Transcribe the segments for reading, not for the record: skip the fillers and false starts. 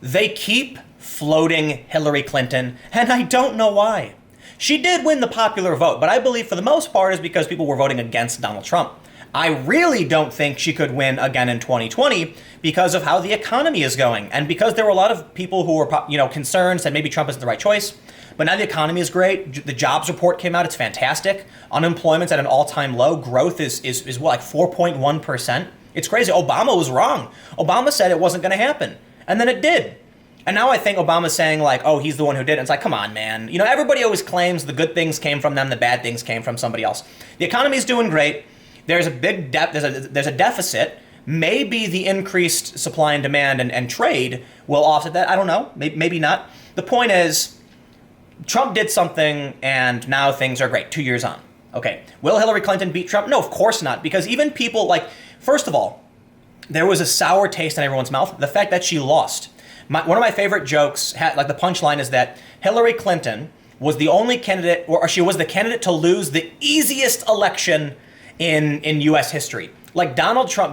They keep floating Hillary Clinton, and I don't know why. She did win the popular vote, but I believe for the most part is because people were voting against Donald Trump. I really don't think she could win again in 2020 because of how the economy is going, and because there were a lot of people who were, concerned, said maybe Trump isn't the right choice. But now the economy is great. The jobs report came out; it's fantastic. Unemployment's at an all-time low. Growth is what, like 4.1%. It's crazy. Obama was wrong. Obama said it wasn't going to happen, and then it did. And now I think Obama's saying like, oh, he's the one who did it. It's like, come on, man. Everybody always claims the good things came from them, the bad things came from somebody else. The economy's doing great. There's a big there's a deficit. Maybe the increased supply and demand and trade will offset that. I don't know. Maybe not. The point is, Trump did something, and now things are great. 2 years on. Okay. Will Hillary Clinton beat Trump? No, of course not. Because even people first of all, there was a sour taste in everyone's mouth. The fact that she lost. One of my favorite jokes, the punchline is that Hillary Clinton was the only candidate, or she was the candidate to lose the easiest election in U.S. history. Like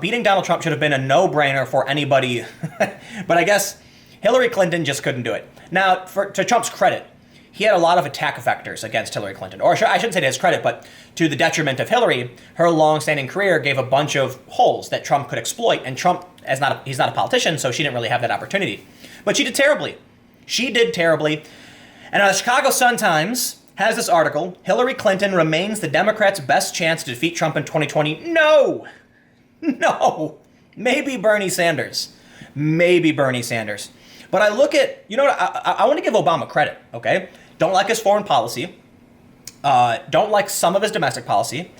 beating Donald Trump should have been a no-brainer for anybody, but I guess Hillary Clinton just couldn't do it. Now, to Trump's credit, he had a lot of attack vectors against Hillary Clinton. Or I shouldn't say to his credit, but to the detriment of Hillary, her long-standing career gave a bunch of holes that Trump could exploit, and Trump, he's not a politician, so she didn't really have that opportunity. But she did terribly. She did terribly. And the Chicago Sun-Times has this article, Hillary Clinton remains the Democrats' best chance to defeat Trump in 2020. No! Maybe Bernie Sanders. But I look at, I want to give Obama credit, okay? Don't like his foreign policy. Don't like some of his domestic policy.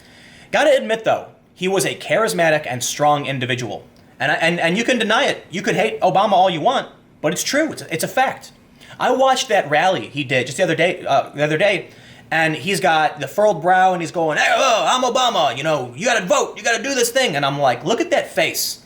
Gotta admit, though, he was a charismatic and strong individual. And you can deny it. You could hate Obama all you want, but it's true. It's a fact. I watched that rally he did just the other day, and he's got the furrowed brow, and he's going, "Hey, I'm Obama. You got to vote. You got to do this thing." And I'm like, look at that face.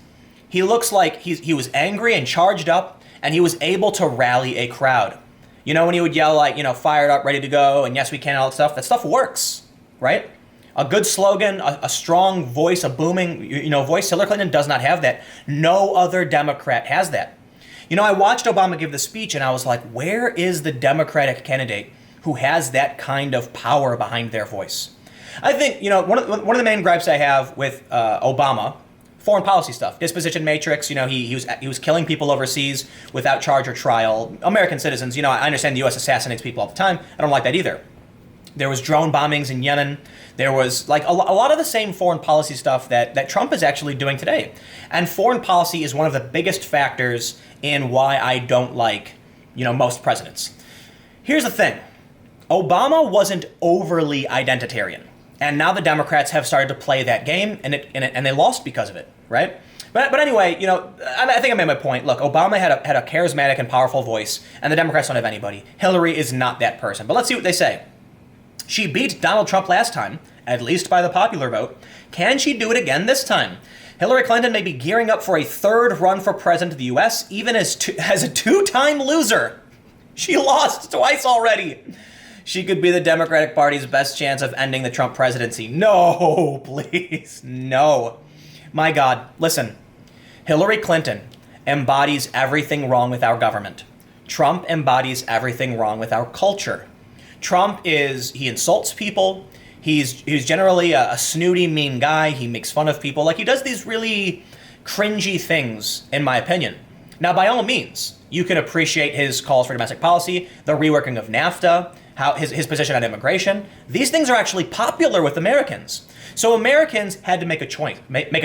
He looks like he was angry and charged up, and he was able to rally a crowd. When he would yell fired up, ready to go, and yes, we can, all that stuff. That stuff works, right? A good slogan, a strong voice, a booming, voice. Hillary Clinton does not have that. No other Democrat has that. I watched Obama give the speech, and I was like, where is the Democratic candidate who has that kind of power behind their voice? I think, one of the main gripes I have with Obama, foreign policy stuff, disposition matrix, he was killing people overseas without charge or trial. American citizens, I understand the U.S. assassinates people all the time. I don't like that either. There was drone bombings in Yemen. There was a lot of the same foreign policy stuff that Trump is actually doing today. And foreign policy is one of the biggest factors in why I don't like, most presidents. Here's the thing. Obama wasn't overly identitarian. And now the Democrats have started to play that game, and they lost because of it, right? But anyway, I think I made my point. Look, Obama had a charismatic and powerful voice, and the Democrats don't have anybody. Hillary is not that person. But let's see what they say. She beat Donald Trump last time, at least by the popular vote. Can she do it again this time? Hillary Clinton may be gearing up for a third run for president of the U.S., even as a two-time loser. She lost twice already. She could be the Democratic Party's best chance of ending the Trump presidency. No, please, no. My God, listen. Hillary Clinton embodies everything wrong with our government. Trump embodies everything wrong with our culture. Trump he insults people. He's generally a snooty, mean guy. He makes fun of people. He does these really cringy things, in my opinion. Now, by all means, you can appreciate his calls for domestic policy, the reworking of NAFTA, how his position on immigration. These things are actually popular with Americans. So Americans had to make a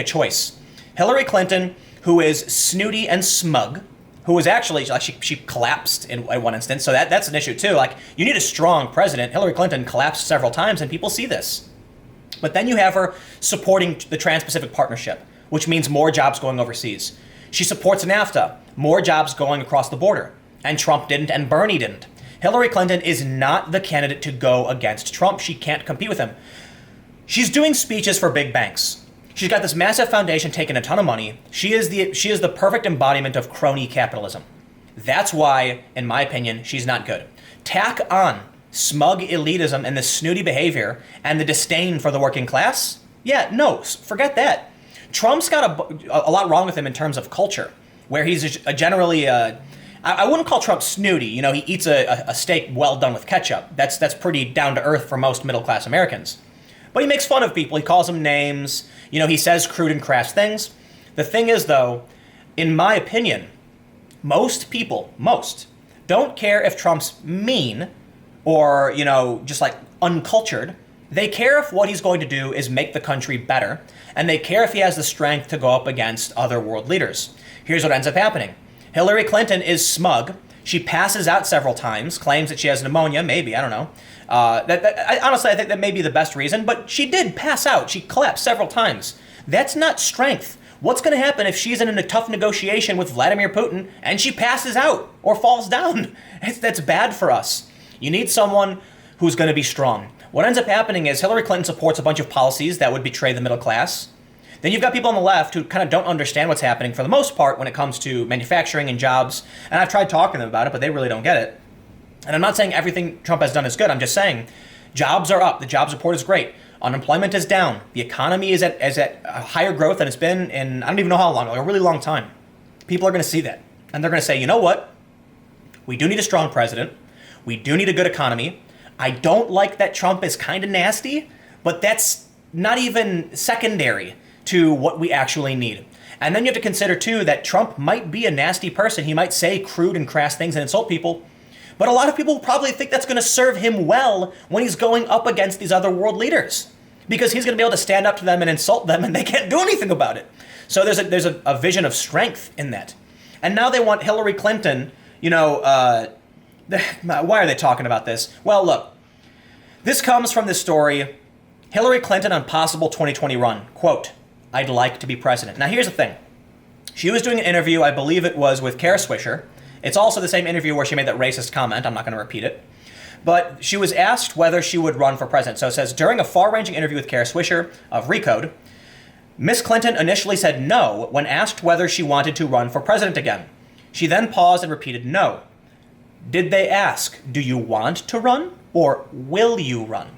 choice. Hillary Clinton, who is snooty and smug, who was actually, she collapsed in one instance, so that's an issue too. You need a strong president. Hillary Clinton collapsed several times, and people see this. But then you have her supporting the Trans-Pacific Partnership, which means more jobs going overseas. She supports NAFTA, more jobs going across the border. And Trump didn't, and Bernie didn't. Hillary Clinton is not the candidate to go against Trump. She can't compete with him. She's doing speeches for big banks. She's got this massive foundation taking a ton of money. She is the perfect embodiment of crony capitalism. That's why, in my opinion, she's not good. Tack on smug elitism and the snooty behavior and the disdain for the working class. Yeah, no, forget that. Trump's got a lot wrong with him in terms of culture, where he's generally I wouldn't call Trump snooty. You know, he eats a steak well done with ketchup. That's pretty down to earth for most middle class Americans. But he makes fun of people. He calls them names. You know, he says crude and crass things. The thing is, though, in my opinion, most people, don't care if Trump's mean or, you know, just like uncultured. They care if what he's going to do is make the country better, and they care if he has the strength to go up against other world leaders. Here's what ends up happening. Hillary Clinton is smug. She passes out several times, claims that she has pneumonia, maybe, I don't know. Honestly, I think that may be the best reason, but she did pass out. She collapsed several times. That's not strength. What's going to happen if she's in a tough negotiation with Vladimir Putin and she passes out or falls down? That's bad for us. You need someone who's going to be strong. What ends up happening is Hillary Clinton supports a bunch of policies that would betray the middle class. Then you've got people on the left who kind of don't understand what's happening for the most part when it comes to manufacturing and jobs. And I've tried talking to them about it, but they really don't get it. And I'm not saying everything Trump has done is good. I'm just saying jobs are up. The jobs report is great. Unemployment is down. The economy is at a higher growth than it's been in, I don't even know how long, like a really long time. People are going to see that. And they're going to say, you know what? We do need a strong president. We do need a good economy. I don't like that Trump is kind of nasty, but that's not even secondary to what we actually need. And then you have to consider, too, that Trump might be a nasty person. He might say crude and crass things and insult people. But a lot of people probably think that's going to serve him well when he's going up against these other world leaders, because he's going to be able to stand up to them and insult them, and they can't do anything about it. So there's a vision of strength in that. And now they want Hillary Clinton, you know, why are they talking about this? Well, look, this comes from this story, Hillary Clinton on possible 2020 run. Quote, "I'd like to be president." Now, here's the thing. She was doing an interview, I believe it was with Kara Swisher. It's also the same interview where she made that racist comment. I'm not going to repeat it. But she was asked whether she would run for president. So it says, during a far-ranging interview with Kara Swisher of Recode, Miss Clinton initially said no when asked whether she wanted to run for president again. She then paused and repeated no. Did they ask, do you want to run or will you run?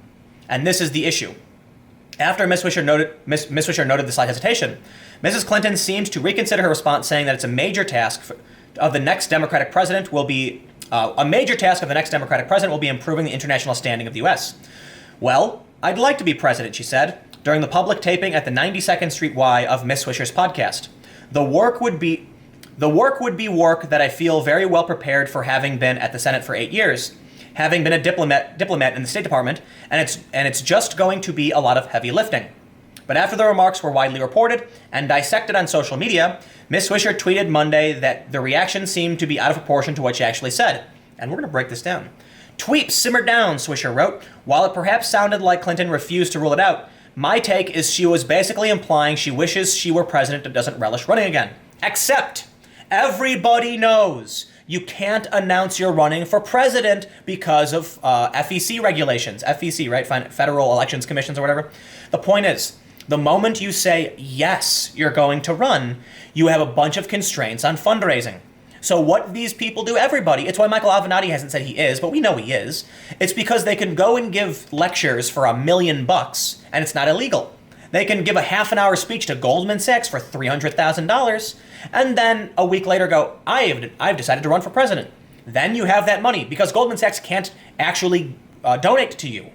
And this is the issue. After Miss Swisher noted the slight hesitation, Mrs. Clinton seemed to reconsider her response, saying that it's a major task of the next Democratic president will be improving the international standing of the U.S. Well, I'd like to be president, she said, during the public taping at the 92nd Street Y of Miss Swisher's podcast. The work would be work that I feel very well prepared for, having been at the Senate for 8 years, having been a diplomat in the State Department, and it's just going to be a lot of heavy lifting. But after the remarks were widely reported and dissected on social media, Ms. Swisher tweeted Monday that the reaction seemed to be out of proportion to what she actually said. And we're going to break this down. "Tweep, simmer down," Swisher wrote. "While it perhaps sounded like Clinton refused to rule it out, my take is she was basically implying she wishes she were president and doesn't relish running again. Except everybody knows you can't announce you're running for president because of FEC regulations. FEC, right? Federal Elections Commissions or whatever. The point is, the moment you say, yes, you're going to run, you have a bunch of constraints on fundraising. So what these people do, everybody, it's why Michael Avenatti hasn't said he is, but we know he is. It's because they can go and give lectures for $1 million and it's not illegal. They can give a half-an-hour speech to Goldman Sachs for $300,000 and then a week later go, I've decided to run for president. Then you have that money because Goldman Sachs can't actually donate to you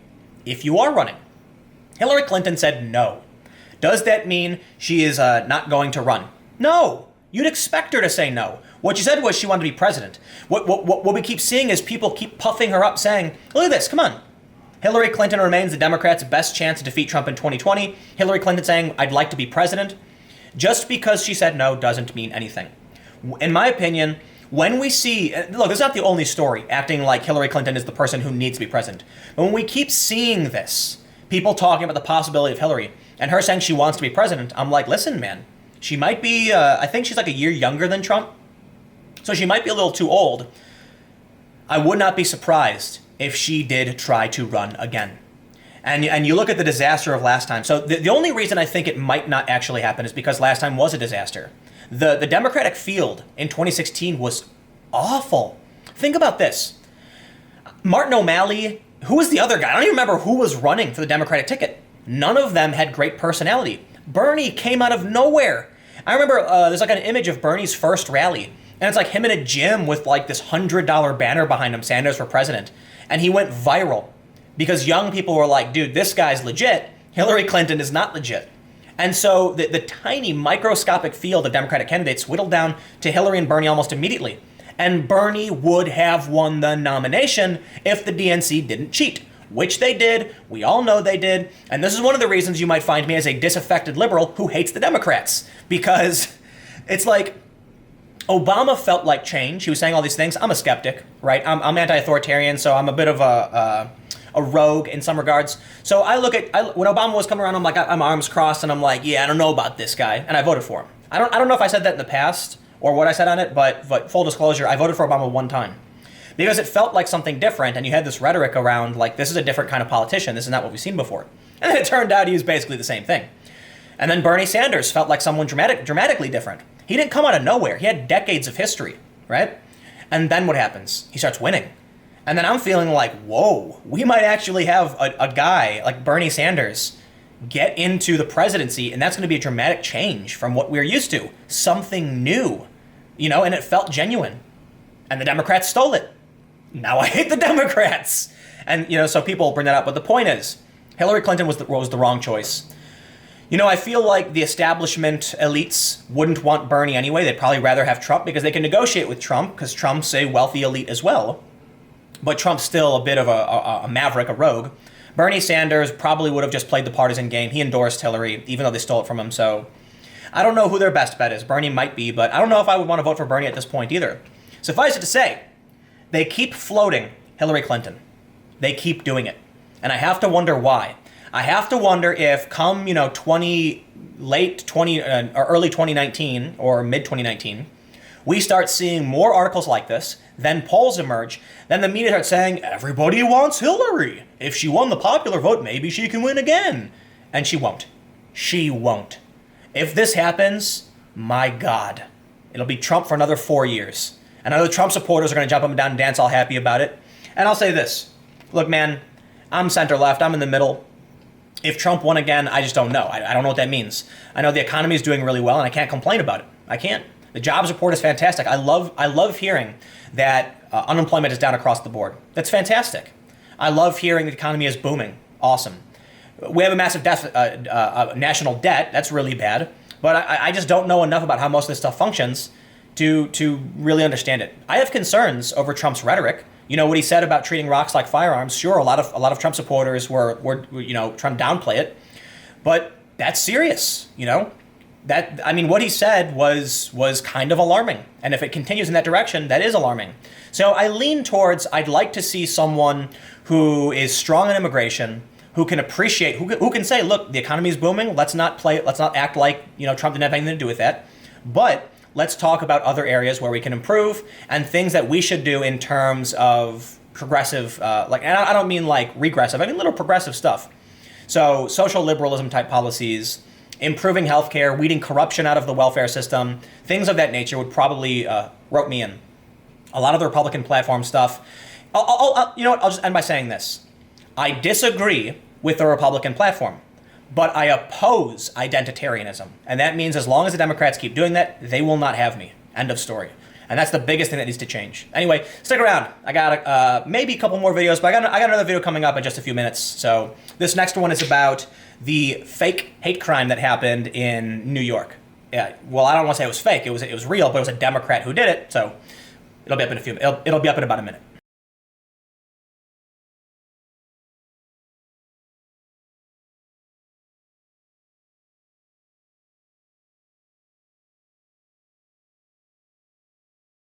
if you are running. Hillary Clinton said no. Does that mean she is not going to run? No. You'd expect her to say no. What she said was she wanted to be president. What we keep seeing is people keep puffing her up saying, look at this, come on. Hillary Clinton remains the Democrats' best chance to defeat Trump in 2020. Hillary Clinton saying, I'd like to be president. Just because she said no doesn't mean anything. In my opinion, when we see, look, it's not the only story acting like Hillary Clinton is the person who needs to be president. But when we keep seeing this, people talking about the possibility of Hillary and her saying she wants to be president, I'm like, listen, man, she might be, I think she's like a year younger than Trump. So she might be a little too old. I would not be surprised if she did try to run again. And you look at the disaster of last time. So the only reason I think it might not actually happen is because last time was a disaster. The Democratic field in 2016 was awful. Think about this. Martin O'Malley, who was the other guy? I don't even remember who was running for the Democratic ticket. None of them had great personality. Bernie came out of nowhere. I remember there's like an image of Bernie's first rally. And it's like him in a gym with like this $100 banner behind him, Sanders for president. And he went viral because young people were like, dude, this guy's legit. Hillary Clinton is not legit. And so the tiny microscopic field of Democratic candidates whittled down to Hillary and Bernie almost immediately. And Bernie would have won the nomination if the DNC didn't cheat, which they did. We all know they did. And this is one of the reasons you might find me as a disaffected liberal who hates the Democrats, because it's like Obama felt like change. He was saying all these things. I'm a skeptic, right? I'm anti-authoritarian, so I'm a bit of a rogue in some regards. So I look at when Obama was coming around, I'm arms crossed, and I'm like, yeah, I don't know about this guy, and I voted for him. I don't know if I said that in the past or what I said on it, but full disclosure, I voted for Obama one time because it felt like something different, and you had this rhetoric around like this is a different kind of politician. This is not what we've seen before, and then it turned out he was basically the same thing. And then Bernie Sanders felt like someone dramatically different. He didn't come out of nowhere. He had decades of history, right? And then what happens? He starts winning. And then I'm feeling like, whoa, we might actually have a guy like Bernie Sanders get into the presidency, and that's going to be a dramatic change from what we're used to. Something new, and it felt genuine. And the Democrats stole it. Now I hate the Democrats. And, so people bring that up. But the point is, Hillary Clinton was the wrong choice. I feel like the establishment elites wouldn't want Bernie anyway. They'd probably rather have Trump because they can negotiate with Trump because Trump's a wealthy elite as well. But Trump's still a bit of a maverick, a rogue. Bernie Sanders probably would have just played the partisan game. He endorsed Hillary, even though they stole it from him. So I don't know who their best bet is. Bernie might be, but I don't know if I would want to vote for Bernie at this point either. Suffice it to say, they keep floating Hillary Clinton. They keep doing it. And I have to wonder why. I have to wonder if come, late 20 or early 2019 or mid 2019, we start seeing more articles like this, then polls emerge, then the media starts saying, everybody wants Hillary. If she won the popular vote, maybe she can win again. And she won't. She won't. If this happens, my God, it'll be Trump for another 4 years. And I know the Trump supporters are going to jump up and down and dance all happy about it. And I'll say this. Look, man, I'm center left. I'm in the middle. If Trump won again, I just don't know. I don't know what that means. I know the economy is doing really well, and I can't complain about it. I can't. The jobs report is fantastic. I love hearing that unemployment is down across the board. That's fantastic. I love hearing the economy is booming. Awesome. We have a massive national debt. That's really bad. But I just don't know enough about how most of this stuff functions to really understand it. I have concerns over Trump's rhetoric. What he said about treating rocks like firearms. Sure, a lot of Trump supporters were trying to downplay it, but that's serious. What he said was kind of alarming, and if it continues in that direction, that is alarming. So I lean towards I'd like to see someone who is strong in immigration, who can appreciate, who can say, look, the economy is booming. Let's not act like Trump didn't have anything to do with that, but let's talk about other areas where we can improve and things that we should do in terms of progressive, and I don't mean like regressive, I mean little progressive stuff. So social liberalism type policies, improving healthcare, weeding corruption out of the welfare system, things of that nature would probably rope me in. A lot of the Republican platform stuff. I'll just end by saying this. I disagree with the Republican platform, but I oppose identitarianism. And that means as long as the Democrats keep doing that, they will not have me. End of story. And that's the biggest thing that needs to change. Anyway, stick around. I got maybe a couple more videos, but I got another video coming up in just a few minutes. So this next one is about the fake hate crime that happened in New York. Yeah, well, I don't want to say it was fake. It was real, but it was a Democrat who did it. So it'll be up in about a minute.